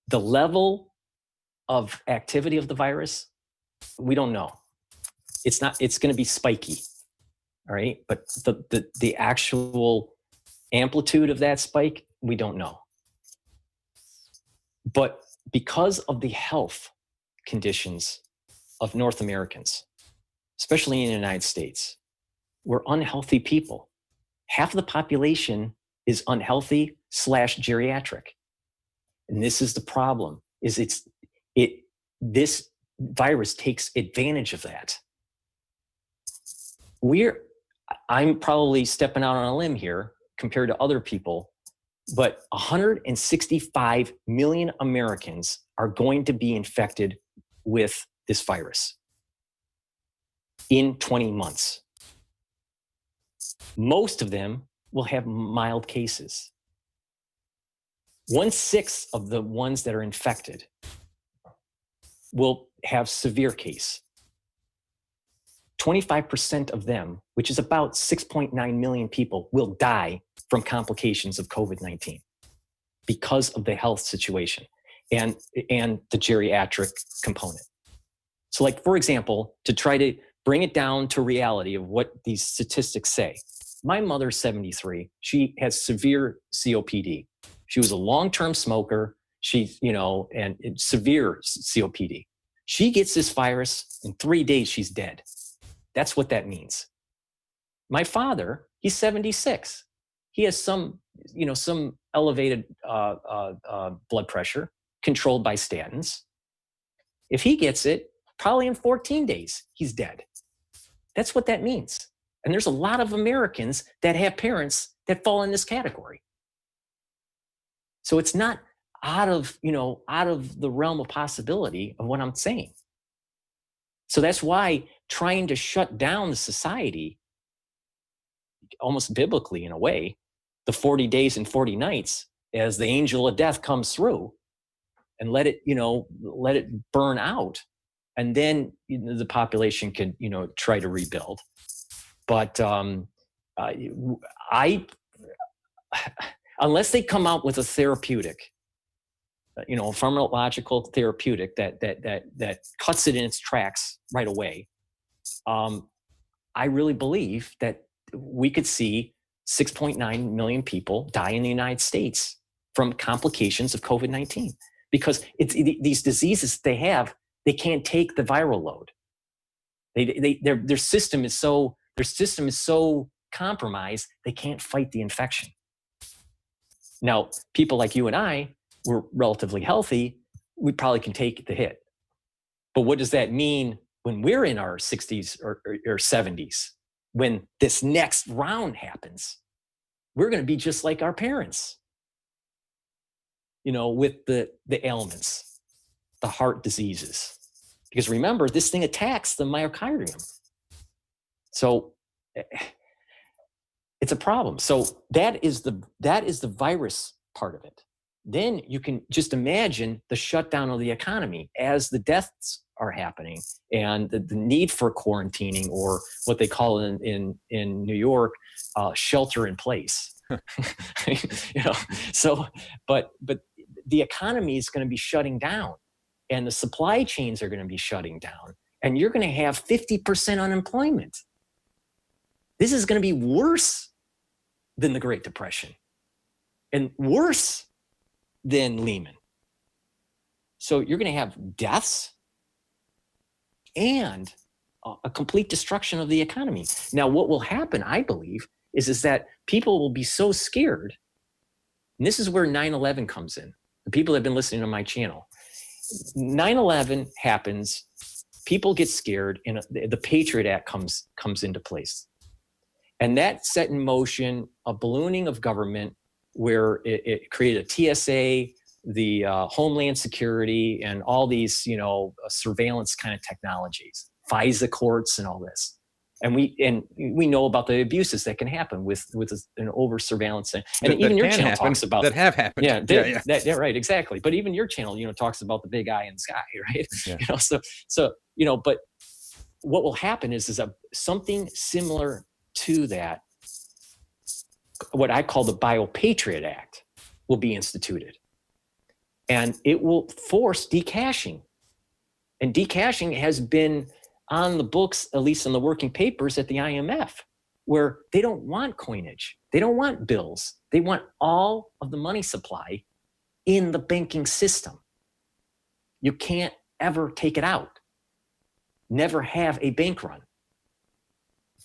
The level of activity of the virus, we don't know. It's going to be spiky. All right. But the actual amplitude of that spike, we don't know. But because of the health conditions of North Americans, especially in the United States, we're unhealthy people. Half of the population is unhealthy / geriatric. And this is the problem, is this virus takes advantage of that. I'm probably stepping out on a limb here compared to other people, but 165 million Americans are going to be infected with this virus in 20 months. Most of them will have mild cases. 1/6 of the ones that are infected will have severe case. 25% of them, which is about 6.9 million people, will die from complications of COVID-19 because of the health situation and the geriatric component. So, like, for example, to try to bring it down to reality of what these statistics say, my mother's 73. She has severe COPD. She was a long-term smoker. And severe COPD. She gets this virus, in 3 days, she's dead. That's what that means. My father, he's 76. He has some elevated blood pressure controlled by statins. If he gets it, probably in 14 days, he's dead. That's what that means. And there's a lot of Americans that have parents that fall in this category. So it's not out of the realm of possibility of what I'm saying. So that's why trying to shut down the society, almost biblically in a way, the 40 days and 40 nights, as the angel of death comes through and let it burn out. And then the population can, try to rebuild. But unless they come out with a therapeutic, a pharmacological therapeutic that cuts it in its tracks right away, I really believe that we could see 6.9 million people die in the United States from complications of COVID-19 because these diseases they have, they can't take the viral load. Their system is so compromised, they can't fight the infection. Now, people like you and I, we're relatively healthy, we probably can take the hit. But what does that mean when we're in our 60s or 70s? When this next round happens, we're going to be just like our parents, with the ailments, the heart diseases. Because remember, this thing attacks the myocardium. So it's a problem. So that is the virus part of it. then you can just imagine the shutdown of the economy as the deaths are happening, and the need for quarantining, or what they call in New York, shelter in place. So, but the economy is going to be shutting down, and the supply chains are going to be shutting down, and you're going to have 50% unemployment. This is going to be worse than the Great Depression, and worse than Lehman. So you're going to have deaths and a complete destruction of the economy. Now, what will happen, I believe, is that people will be so scared, and this is where 9/11 comes in. The people that have been listening to my channel, 9/11 happens, people get scared, and the Patriot Act comes into place. And that set in motion a ballooning of government, where it created a TSA, the Homeland Security, and all these, surveillance kind of technologies, FISA courts, and all this. And we know about the abuses that can happen with an over surveillance. And even your channel talks about that have happened. Yeah, right, exactly. But even your channel, talks about the big eye in the sky, right? Yeah. So but what will happen is something similar to that, what I call the Bio-Patriot Act, will be instituted. And it will force decashing. And decashing has been on the books, at least in the working papers at the IMF, where they don't want coinage. They don't want bills. They want all of the money supply in the banking system. You can't ever take it out. Never have a bank run.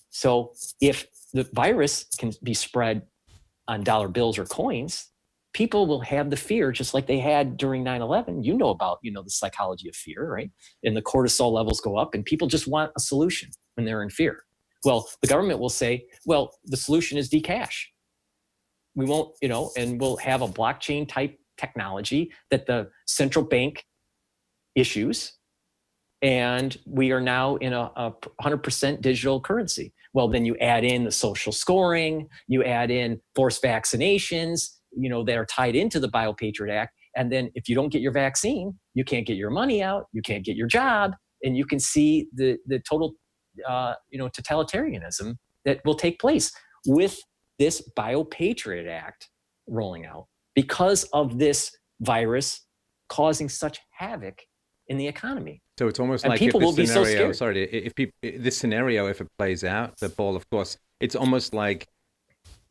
So if the virus can be spread on dollar bills or coins, people will have the fear, just like they had during 9/11. You know about, the psychology of fear, right? And the cortisol levels go up, and people just want a solution when they're in fear. Well, the government will say, well, the solution is decash. We won't, and we'll have a blockchain type technology that the central bank issues, and we are now in a 100% digital currency. Well, then you add in the social scoring, you add in forced vaccinations, that are tied into the Bio-Patriot Act. And then if you don't get your vaccine, you can't get your money out, you can't get your job, and you can see the total, totalitarianism that will take place with this Bio-Patriot Act rolling out, because of this virus causing such havoc in the economy. So it's almost like people if will be so scared. This scenario, if it plays out, the ball, of course, it's almost like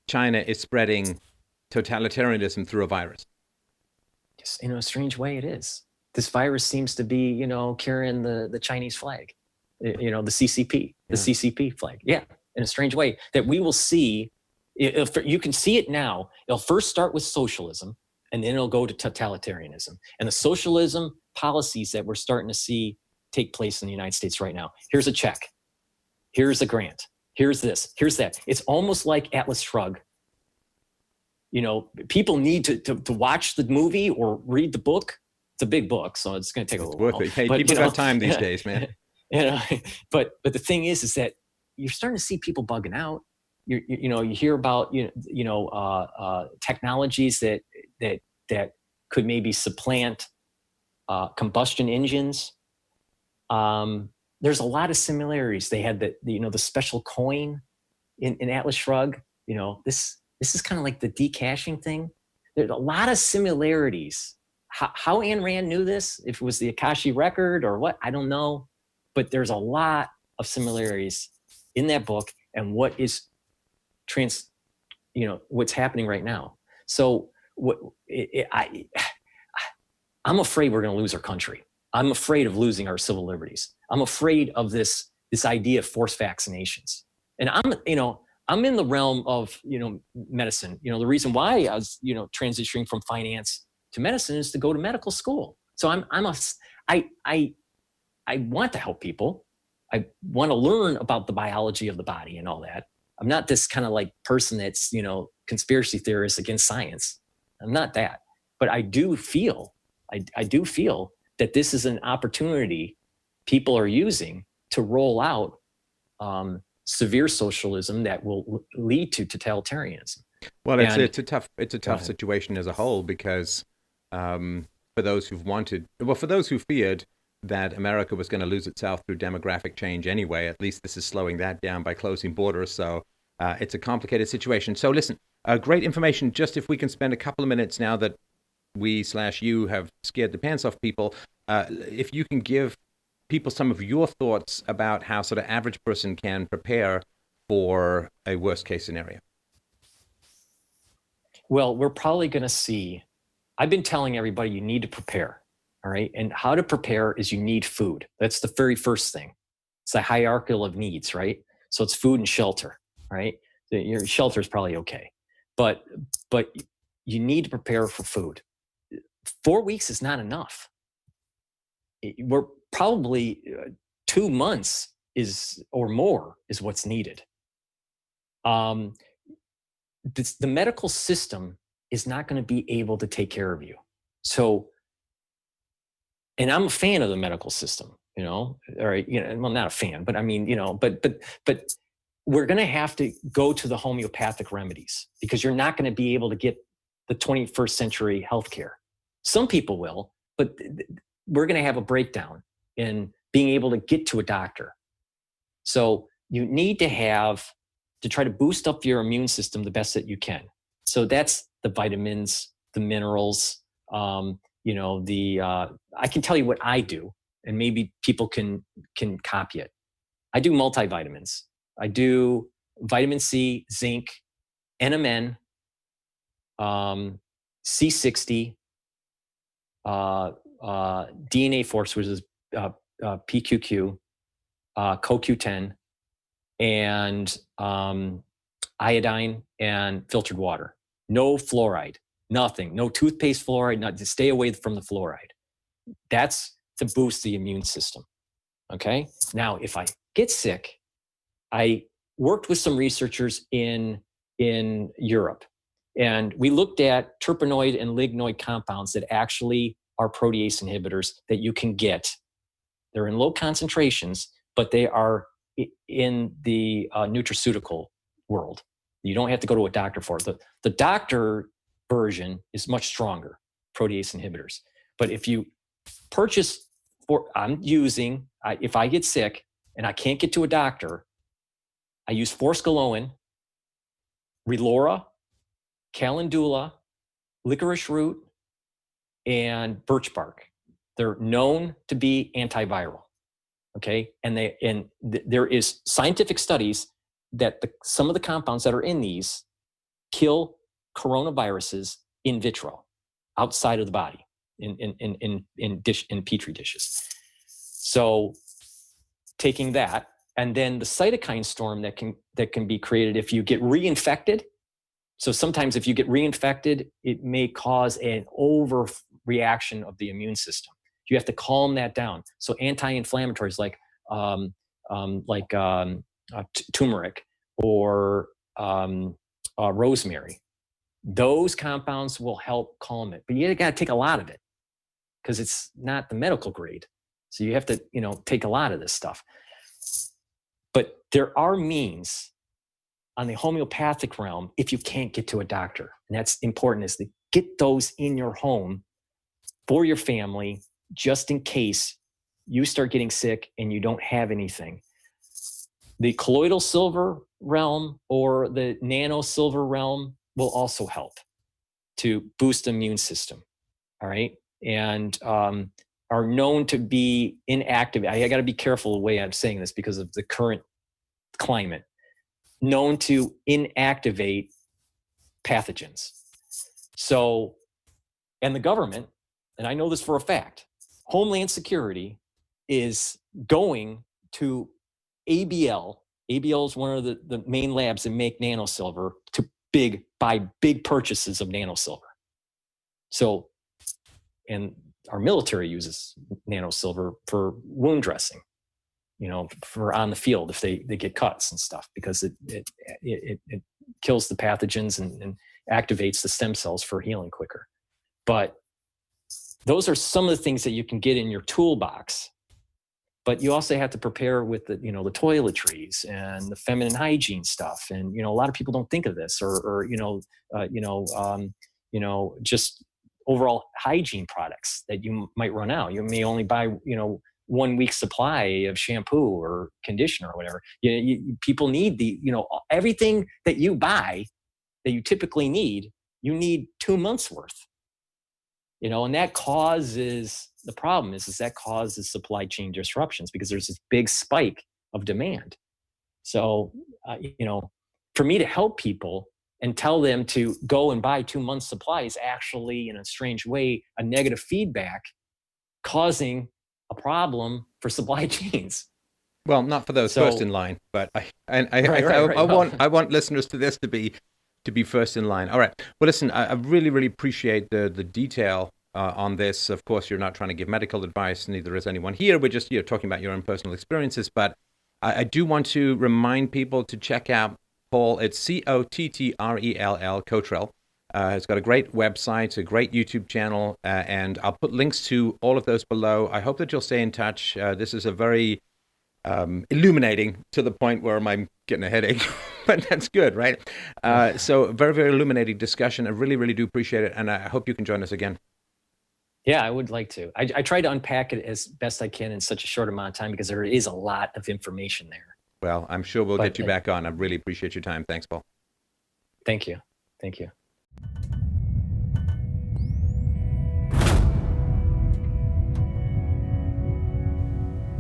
China is spreading totalitarianism through a virus. Yes, in a strange way, it is. This virus seems to be, carrying the Chinese flag, the CCP, the CCP flag. Yeah, in a strange way that we will see. You can see it now. It'll first start with socialism, and then it'll go to totalitarianism. And the socialism policies that we're starting to see take place in the United States right now. Here's a check. Here's a grant. Here's this. Here's that. It's almost like Atlas Shrugged. People need to watch the movie or read the book. It's a big book, so it's going to take a little while. Hey, but, people got time these days, man. But the thing is that you're starting to see people bugging out. You hear about technologies that could maybe supplant combustion engines. There's a lot of similarities. They had the special coin in Atlas Shrugged. This is kind of like the decashing thing. There's a lot of similarities. How Ayn Rand knew this, if it was the Akashi record or what, I don't know. But there's a lot of similarities in that book and what is what's happening right now. So I'm afraid we're going to lose our country. I'm afraid of losing our civil liberties. I'm afraid of this idea of forced vaccinations. And I'm in the realm of, medicine. The reason why I was, transitioning from finance to medicine is to go to medical school. So I want to help people. I want to learn about the biology of the body and all that. I'm not this kind of like person that's, conspiracy theorist against science. I'm not that. But I do feel that this is an opportunity people are using to roll out severe socialism that will lead to totalitarianism. Well, it's a tough situation as a whole, because for those for those who feared that America was going to lose itself through demographic change anyway. At least this is slowing that down by closing borders. So it's a complicated situation. So listen, great information. Just if we can spend a couple of minutes now that we/you have scared the pants off people, if you can give people some of your thoughts about how sort of average person can prepare for a worst case scenario. Well, we're probably going to see, I've been telling everybody you need to prepare. All right. And how to prepare is you need food. That's the very first thing. It's the hierarchical of needs, right? So it's food and shelter, right? Your shelter is probably okay. But you need to prepare for food. 4 weeks is not enough. We're probably 2 months or more is what's needed. The medical system is not going to be able to take care of you. So, and I'm a fan of the medical system, all right, well, not a fan, but I mean, but we're going to have to go to the homeopathic remedies because you're not going to be able to get the 21st century healthcare. Some people will, but we're going to have a breakdown in being able to get to a doctor. So you need to try to boost up your immune system the best that you can. So that's the vitamins, the minerals, I can tell you what I do, and maybe people can copy it. I do multivitamins. I do vitamin C, zinc, NMN, C60, DNA Force, which is PQQ, CoQ10, and iodine and filtered water. No fluoride, nothing. No toothpaste fluoride, not to stay away from the fluoride. That's to boost the immune system. Okay. Now, if I get sick, I worked with some researchers in Europe, and we looked at terpenoid and lignoid compounds that actually are protease inhibitors that you can get. They're in low concentrations, but they are in the nutraceutical world. You don't have to go to a doctor for it. The doctor version is much stronger, protease inhibitors. But if you purchase if I get sick and I can't get to a doctor, I use forskolin, relora, calendula, licorice root, and birch bark. They're known to be antiviral. Okay, and there is scientific studies that some of the compounds that are in these kill coronaviruses in vitro, outside of the body, in petri dishes. So taking that, and then the cytokine storm that can be created if you get reinfected. So sometimes if you get reinfected, it may cause an overreaction of the immune system. You have to calm that down. So anti-inflammatories like turmeric or rosemary, those compounds will help calm it. But you got to take a lot of it because it's not the medical grade. So you have to, take a lot of this stuff. But there are means on the homeopathic realm if you can't get to a doctor. And that's important, is to get those in your home for your family, just in case you start getting sick and you don't have anything. The colloidal silver realm or the nano silver realm will also help to boost the immune system. All right. And are known to be inactive. I got to be careful the way I'm saying this because of the current climate. Known to inactivate pathogens. So, and the government, and I know this for a fact, Homeland Security is going to ABL. ABL is one of the main labs that make nanosilver to buy big purchases of nanosilver. So, and our military uses nanosilver for wound dressing, for on the field if they get cuts and stuff, because it kills the pathogens and activates the stem cells for healing quicker. But those are some of the things that you can get in your toolbox. But you also have to prepare with the toiletries and the feminine hygiene stuff. And, a lot of people don't think of this or just overall hygiene products that you might run out. You may only buy, 1 week's supply of shampoo or conditioner or whatever. People need everything that you buy that you typically need, you need 2 months worth. And that causes, the problem is that causes supply chain disruptions because there's this big spike of demand. So, for me to help people and tell them to go and buy 2 months supply is actually, in a strange way, a negative feedback causing a problem for supply chains. Well, not for those first in line, but I want listeners to this to be first in line. All right. Well, listen, I really, really appreciate the detail on this. Of course, you're not trying to give medical advice. Neither is anyone here. We're just talking about your own personal experiences. But I do want to remind people to check out Paul. It's Cottrell, Cottrell. It's got a great website, a great YouTube channel, and I'll put links to all of those below. I hope that you'll stay in touch. This is a very illuminating, to the point where I'm getting a headache, but that's good, right? So very, very illuminating discussion. I really, really do appreciate it, and I hope you can join us again. Yeah, I would like to. I try to unpack it as best I can in such a short amount of time because there is a lot of information there. Well, I'm sure we'll get you back on. I really appreciate your time. Thanks, Paul. Thank you. Thank you.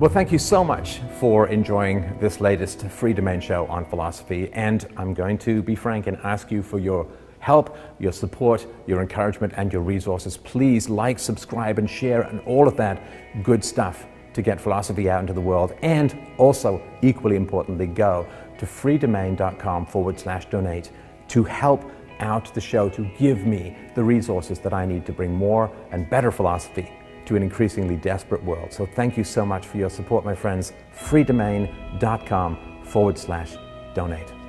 Well, thank you so much for enjoying this latest Free Domain show on philosophy. And I'm going to be frank and ask you for your help, your support, your encouragement, and your resources. Please like, subscribe, and share, and all of that good stuff to get philosophy out into the world. And also, equally importantly, go to freedomain.com/donate to help out the show, to give me the resources that I need to bring more and better philosophy to an increasingly desperate world. So thank you so much for your support, my friends. freedomain.com/donate.